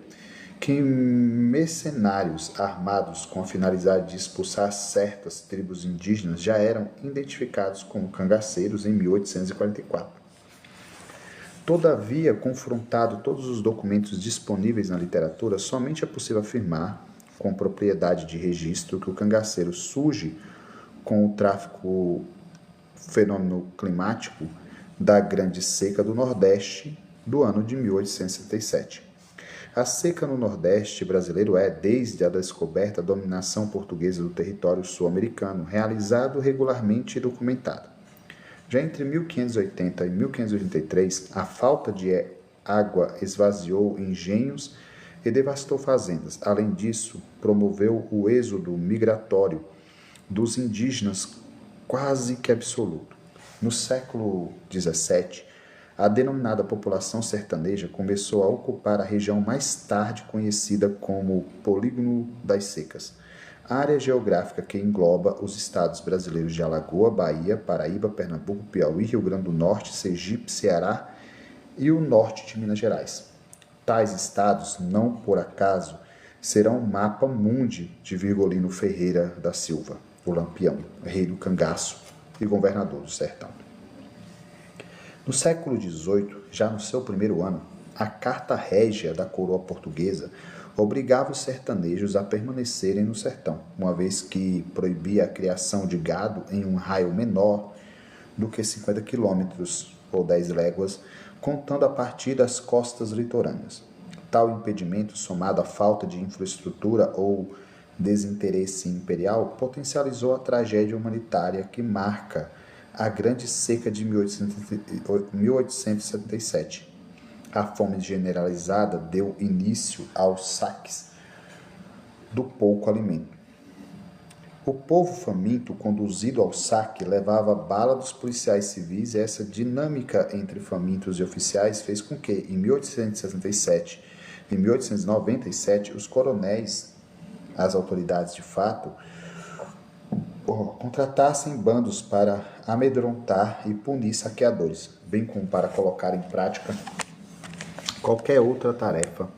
que mercenários armados com a finalidade de expulsar certas tribos indígenas já eram identificados como cangaceiros em 1844. Todavia, confrontado todos os documentos disponíveis na literatura, somente é possível afirmar, com propriedade de registro, que o cangaceiro surge com o tráfico fenômeno climático da Grande Seca do Nordeste do ano de 1867. A seca no Nordeste brasileiro é, desde a descoberta, a dominação portuguesa do território sul-americano, realizado regularmente e documentado. Já entre 1580 e 1583, a falta de água esvaziou engenhos e devastou fazendas. Além disso, promoveu o êxodo migratório dos indígenas quase que absoluto. No século XVII, A denominada população sertaneja começou a ocupar a região mais tarde conhecida como Polígono das Secas, área geográfica que engloba os estados brasileiros de Alagoas, Bahia, Paraíba, Pernambuco, Piauí, Rio Grande do Norte, Sergipe, Ceará e o norte de Minas Gerais. Tais estados, não por acaso, serão o mapa mundi de Virgolino Ferreira da Silva, o Lampião, rei do cangaço e governador do sertão. No século XVIII, já no seu primeiro ano, a Carta Régia da coroa portuguesa obrigava os sertanejos a permanecerem no sertão, uma vez que proibia a criação de gado em um raio menor do que 50 quilômetros ou 10 léguas, contando a partir das costas litorâneas. Tal impedimento, somado à falta de infraestrutura ou desinteresse imperial, potencializou a tragédia humanitária que marca a Grande Seca de 1877. A fome generalizada deu início aos saques do pouco alimento. O povo faminto, conduzido ao saque, levava bala dos policiais civis e essa dinâmica entre famintos e oficiais fez com que, em 1867 e 1897, os coronéis, as autoridades de fato, contratassem bandos para amedrontar e punir saqueadores, bem como para colocar em prática qualquer outra tarefa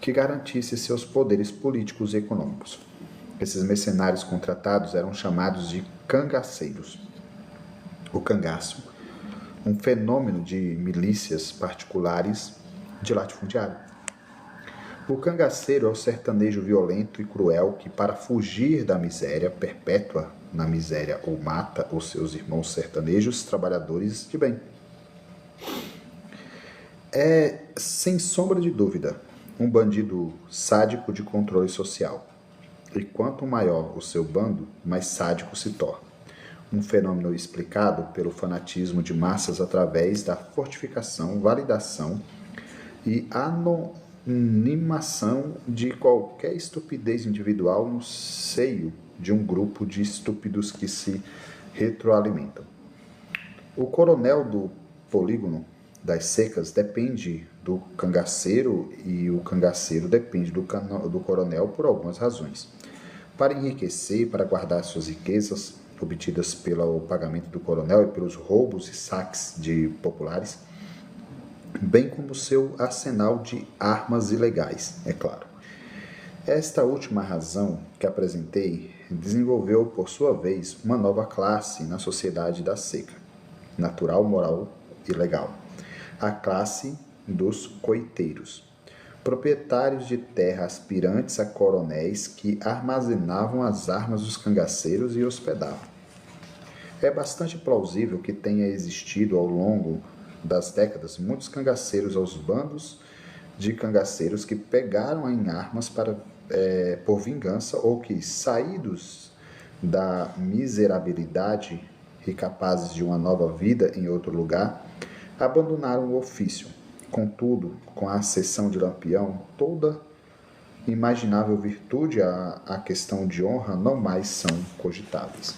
que garantisse seus poderes políticos e econômicos. Esses mercenários contratados eram chamados de cangaceiros. O cangaço, um fenômeno de milícias particulares de latifundiário. O cangaceiro é o sertanejo violento e cruel que, para fugir da miséria, perpétua na miséria ou mata os seus irmãos sertanejos trabalhadores de bem. É, sem sombra de dúvida, um bandido sádico de controle social. E quanto maior o seu bando, mais sádico se torna. Um fenômeno explicado pelo fanatismo de massas através da fortificação, validação e anonimação de qualquer estupidez individual no seio de um grupo de estúpidos que se retroalimentam. O coronel do Polígono das Secas depende do cangaceiro e o cangaceiro depende do coronel por algumas razões. Para enriquecer, para guardar suas riquezas obtidas pelo pagamento do coronel e pelos roubos e saques de populares, bem como seu arsenal de armas ilegais, é claro. Esta última razão que apresentei desenvolveu, por sua vez, uma nova classe na sociedade da seca, natural, moral e legal. A classe dos coiteiros, proprietários de terra aspirantes a coronéis que armazenavam as armas dos cangaceiros e hospedavam. É bastante plausível que tenha existido ao longo das décadas muitos cangaceiros aos bandos de cangaceiros que pegaram em armas por vingança ou que, saídos da miserabilidade e capazes de uma nova vida em outro lugar, abandonaram o ofício. Contudo, com a acessão de Lampião, toda imaginável virtude a questão de honra não mais são cogitáveis.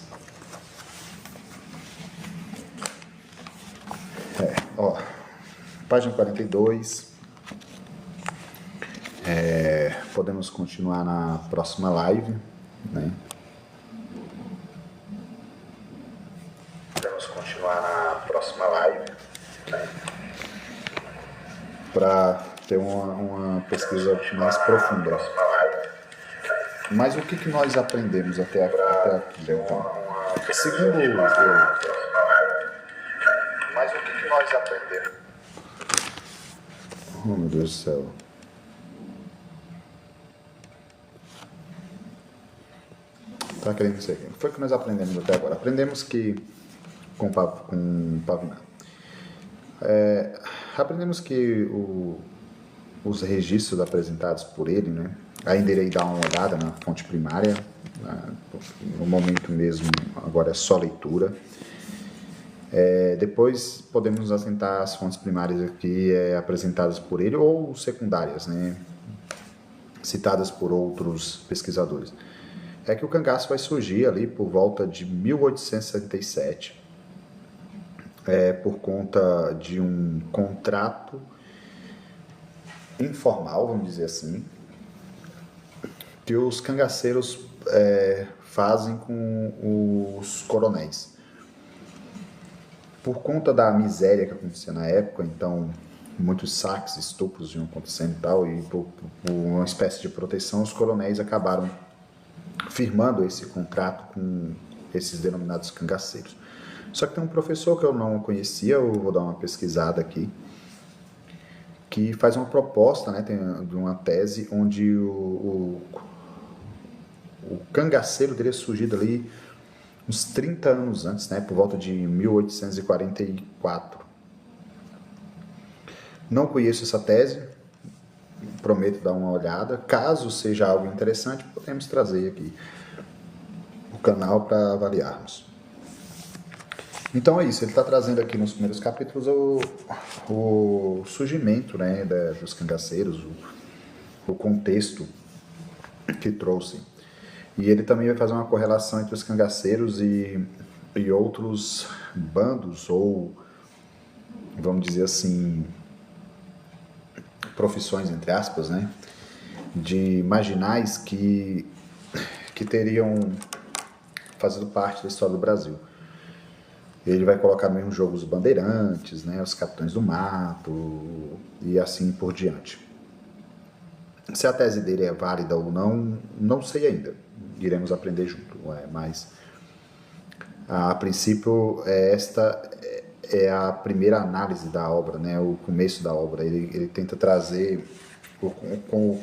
Página 42. Podemos continuar na próxima live, né? Para ter uma pesquisa mais profunda. Mas o que nós aprendemos até aqui, então? Segundo Mas o que nós aprendemos? Oh, meu Deus do céu. Tá querendo dizer o que foi que nós aprendemos até agora? Aprendemos que com Pavinato. Aprendemos que os registros apresentados por ele, né? Ainda irei dar uma olhada na fonte primária, no momento mesmo, agora é só leitura. Depois podemos nos atentar às fontes primárias aqui apresentadas por ele ou secundárias, né? Citadas por outros pesquisadores. É que o cangaço vai surgir ali por volta de 1877, por conta de um contrato informal, vamos dizer assim, que os cangaceiros fazem com os coronéis. Por conta da miséria que acontecia na época, então muitos saques, estupros iam acontecendo e tal, e por uma espécie de proteção, os coronéis acabaram firmando esse contrato com esses denominados cangaceiros. Só que tem um professor que eu não conhecia, eu vou dar uma pesquisada aqui, que faz uma proposta, né, de uma tese onde o cangaceiro teria surgido ali uns 30 anos antes, né, por volta de 1844. Não conheço essa tese, prometo dar uma olhada. Caso seja algo interessante, podemos trazer aqui o canal para avaliarmos. Então é isso, ele está trazendo aqui nos primeiros capítulos o surgimento, né, dos cangaceiros, o contexto que trouxe. E ele também vai fazer uma correlação entre os cangaceiros e outros bandos, ou vamos dizer assim, profissões, entre aspas, né, de marginais que teriam fazido parte da história do Brasil. Ele vai colocar no mesmo jogo os bandeirantes, né, os capitães do mato e assim por diante. Se a tese dele é válida ou não, não sei ainda. Iremos aprender junto, mas a princípio esta é a primeira análise da obra, né, o começo da obra. Ele tenta trazer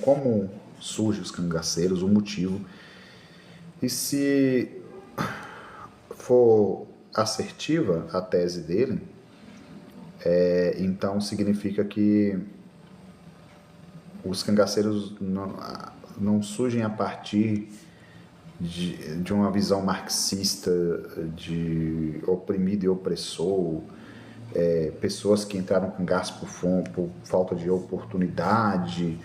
como surgem os cangaceiros, o motivo. E se for assertiva a tese dele, então significa que os cangaceiros não surgem a partir de uma visão marxista de oprimido e opressor, pessoas que entraram com gás por falta de oportunidade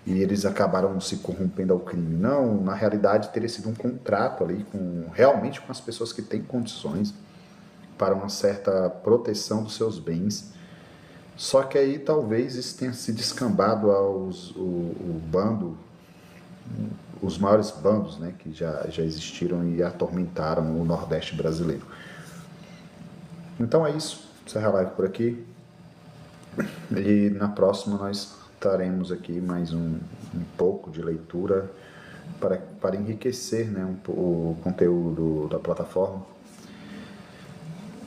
e eles acabaram se corrompendo ao crime. Não, na realidade teria sido um contrato ali realmente com as pessoas que têm condições para uma certa proteção dos seus bens. Só que aí talvez isso tenha se descambado o bando, os maiores bandos, né, que já existiram e atormentaram o Nordeste brasileiro. Então é isso, encerrar a live por aqui. E na próxima nós traremos aqui mais um pouco de leitura para enriquecer, né, o conteúdo da plataforma.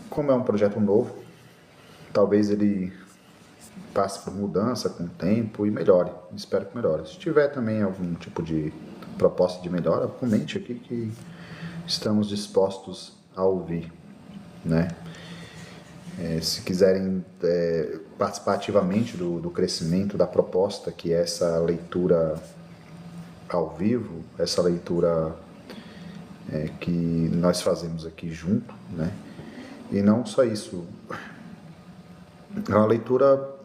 Como é um projeto novo, talvez ele passe por mudança com o tempo e melhore. Espero que melhore. Se tiver também algum tipo de proposta de melhora, comente aqui que estamos dispostos a ouvir, né? Se quiserem participar ativamente do crescimento da proposta, que é essa leitura ao vivo, essa leitura que nós fazemos aqui junto, né? E não só isso, é uma leitura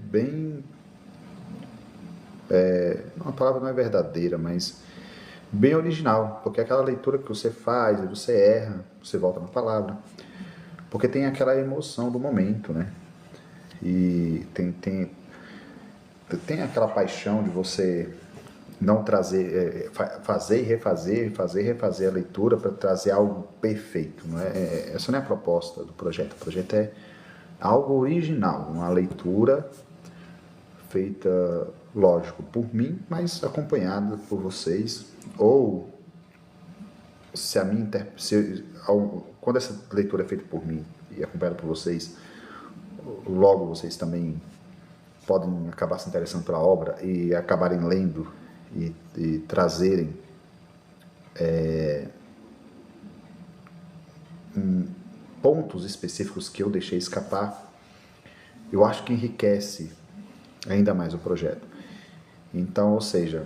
bem... a palavra não é verdadeira, mas bem original, porque é aquela leitura que você faz, você erra, você volta na palavra, porque tem aquela emoção do momento, né? E tem aquela paixão de você não trazer, fazer e refazer, fazer e refazer a leitura para trazer algo perfeito, não é? Essa não é a proposta do projeto. O projeto é algo original, uma leitura feita, lógico, por mim, mas acompanhada por vocês, ou quando essa leitura é feita por mim e acompanhada por vocês, logo vocês também podem acabar se interessando pela obra e acabarem lendo e trazerem pontos específicos que eu deixei escapar. Eu acho que enriquece ainda mais o projeto. Então, ou seja,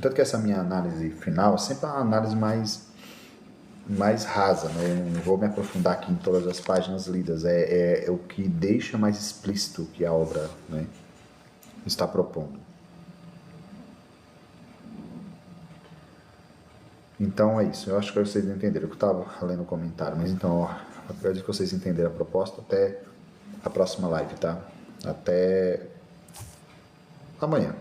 tanto que essa minha análise final é sempre uma análise mais rasa, né? Eu não vou me aprofundar aqui em todas as páginas lidas, é o que deixa mais explícito o que a obra, né, está propondo. Então é isso, eu acho que vocês entenderam, eu estava lendo o comentário, mas então, acredito que vocês entenderam a proposta. Até a próxima live, tá? Até amanhã.